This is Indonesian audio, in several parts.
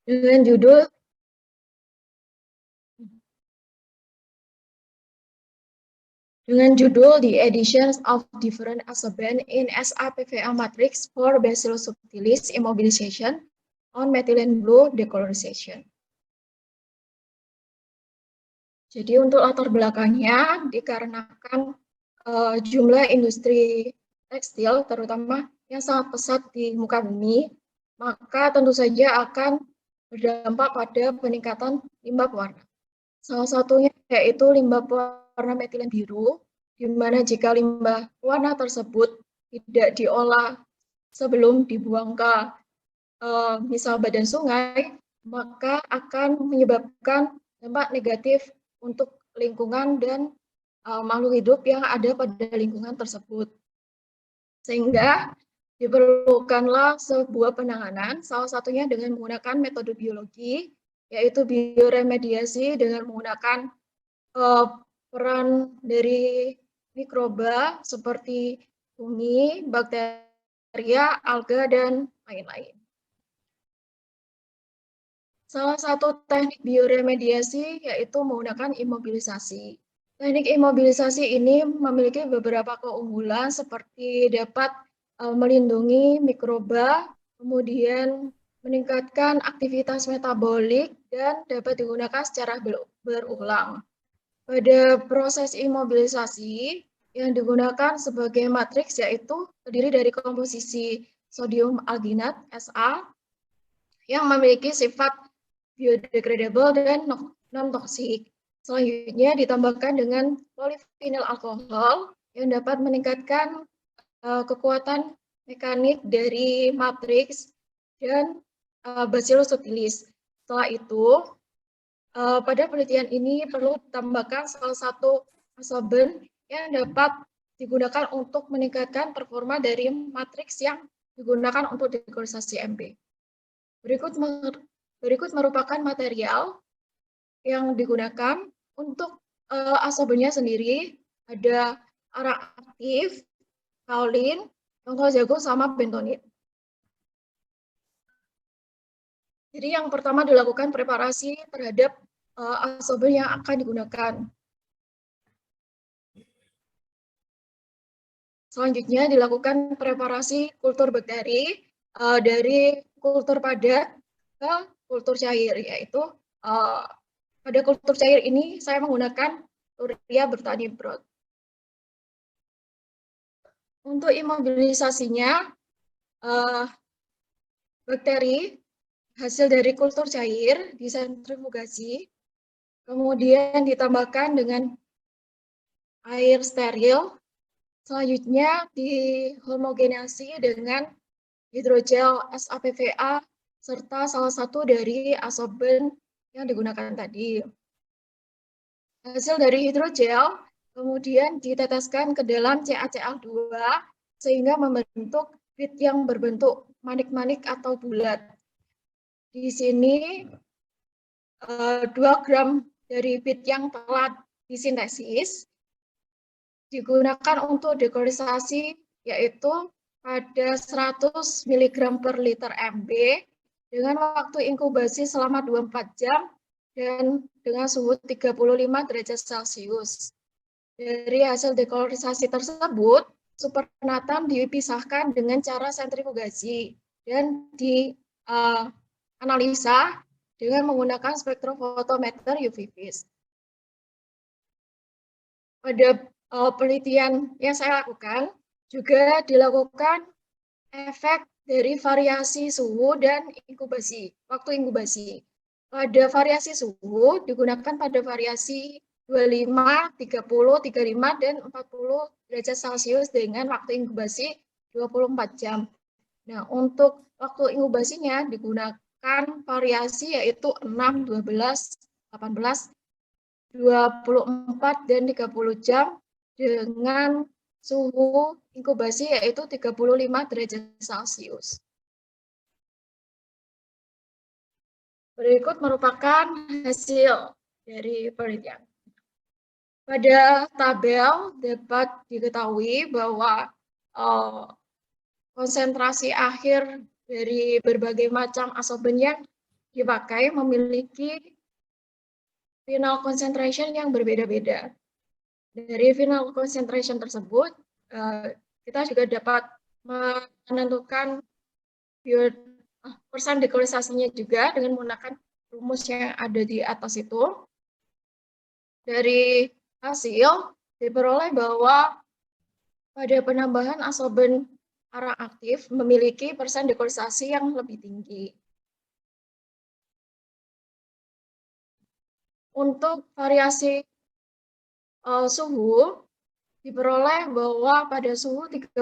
dengan judul The Additions of Different Adsorbents in SAPVA Matrix for Bacillus subtilis Immobilization on Methylene Blue Decolorization. Jadi untuk latar belakangnya dikarenakan jumlah industri tekstil terutama yang sangat pesat di muka bumi, maka tentu saja akan berdampak pada peningkatan limbah pewarna. Salah satunya yaitu limbah pewarna metilen biru, di mana jika limbah pewarna tersebut tidak diolah sebelum dibuang ke misal badan sungai, maka akan menyebabkan dampak negatif untuk lingkungan dan makhluk hidup yang ada pada lingkungan tersebut. Sehingga diperlukanlah sebuah penanganan, salah satunya dengan menggunakan metode biologi, yaitu bioremediasi dengan menggunakan peran dari mikroba seperti fungi, bakteria, alga, dan lain-lain. Salah satu teknik bioremediasi yaitu menggunakan imobilisasi. Teknik imobilisasi ini memiliki beberapa keunggulan seperti dapat melindungi mikroba, kemudian meningkatkan aktivitas metabolik, dan dapat digunakan secara berulang. Pada proses imobilisasi yang digunakan sebagai matriks yaitu terdiri dari komposisi sodium alginat SA yang memiliki sifat biodegradable dan non-toksik. Selanjutnya ditambahkan dengan polyvinyl alkohol yang dapat meningkatkan kekuatan mekanik dari matriks dan Bacillus subtilis. Setelah itu, pada penelitian ini perlu ditambahkan salah satu adsorben yang dapat digunakan untuk meningkatkan performa dari matriks yang digunakan untuk dekolorisasi MB. Berikut merupakan material yang digunakan untuk adsorbennya sendiri. Ada arak aktif, kaolin, tongkol jagung, sama bentonit. Jadi yang pertama dilakukan preparasi terhadap adsorben yang akan digunakan. Selanjutnya dilakukan preparasi kultur bakteri dari kultur padat ke kultur cair, yaitu pada kultur cair ini saya menggunakan Luria bertani broad. Untuk imobilisasinya, bakteri hasil dari kultur cair disentrifugasi, kemudian ditambahkan dengan air steril, selanjutnya dihomogenasi dengan hidrogel SAPVA serta salah satu dari adsorben yang digunakan tadi. Hasil dari hidrogel kemudian diteteskan ke dalam CaCl2 sehingga membentuk bit yang berbentuk manik-manik atau bulat. Di sini 2 gram dari bit yang telah disintesis digunakan untuk dekolorisasi, yaitu pada 100 mg per liter MB dengan waktu inkubasi selama 24 jam dan dengan suhu 35 derajat Celcius. Dari hasil dekolorisasi tersebut, supernatant dipisahkan dengan cara sentrifugasi dan dianalisa dengan menggunakan spektrofotometer UV-Vis. Pada penelitian yang saya lakukan, juga dilakukan efek dari variasi suhu dan inkubasi, waktu inkubasi. Pada variasi suhu digunakan pada variasi 25, 30, 35, dan 40 derajat Celcius dengan waktu inkubasi 24 jam. Nah, untuk waktu inkubasinya digunakan variasi yaitu 6, 12, 18, 24, dan 30 jam dengan suhu inkubasi yaitu 35 derajat Celcius. Berikut merupakan hasil dari penelitian. Pada tabel dapat diketahui bahwa konsentrasi akhir dari berbagai macam adsorben yang dipakai memiliki final concentration yang berbeda-beda. Dari final concentration tersebut, kita juga dapat menentukan persen dekolonisasinya juga dengan menggunakan rumus yang ada di atas itu. Dari hasil diperoleh bahwa pada penambahan adsorben arang aktif memiliki persen dekolonisasi yang lebih tinggi. Untuk variasi suhu, diperoleh bahwa pada suhu 35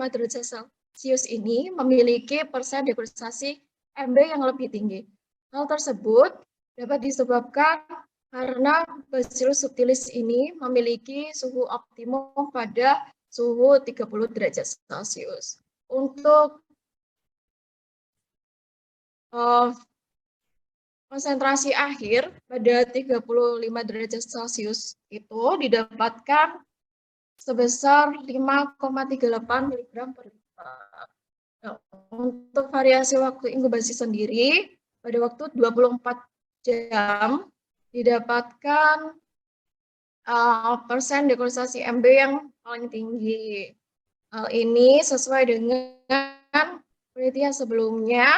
derajat Celcius ini memiliki persen dekolonisasi Mb yang lebih tinggi. Hal tersebut dapat disebabkan karena Bacillus subtilis ini memiliki suhu optimum pada suhu 30 derajat Celcius. Untuk konsentrasi akhir pada 35 derajat Celcius itu didapatkan sebesar 5,38 mg per liter. Nah, untuk variasi waktu inkubasi sendiri, pada waktu 24 jam didapatkan persen dekolonisasi Mb yang paling tinggi. Hal ini sesuai dengan penelitian sebelumnya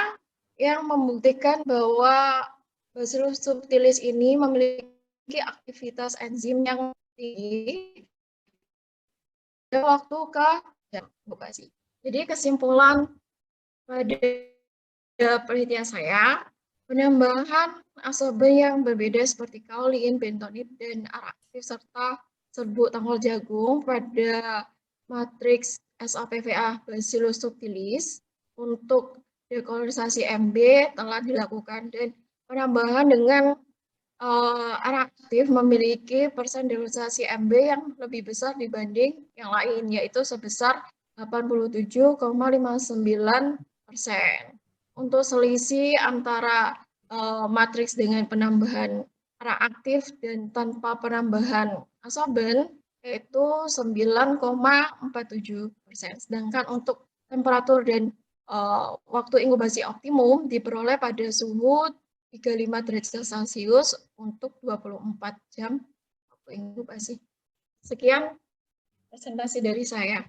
yang membuktikan bahwa Bacillus subtilis ini memiliki aktivitas enzim yang tinggi pada waktu inkubasi. Jadi kesimpulan pada penelitian saya, penambahan adsorben yang berbeda seperti kaolin, bentonit, dan arang aktif serta serbuk tangkal jagung pada matriks SAPVA Bacillus subtilis untuk dekolonisasi Mb telah dilakukan, dan penambahan dengan arang aktif memiliki persen dekolonisasi Mb yang lebih besar dibanding yang lain, yaitu sebesar 87,59%. Untuk selisih antara matriks dengan penambahan arang aktif dan tanpa penambahan adsorben yaitu 9,47%. Sedangkan untuk temperatur dan waktu inkubasi optimum diperoleh pada suhu 35 derajat Celcius untuk 24 jam waktu inkubasi. Sekian presentasi dari saya.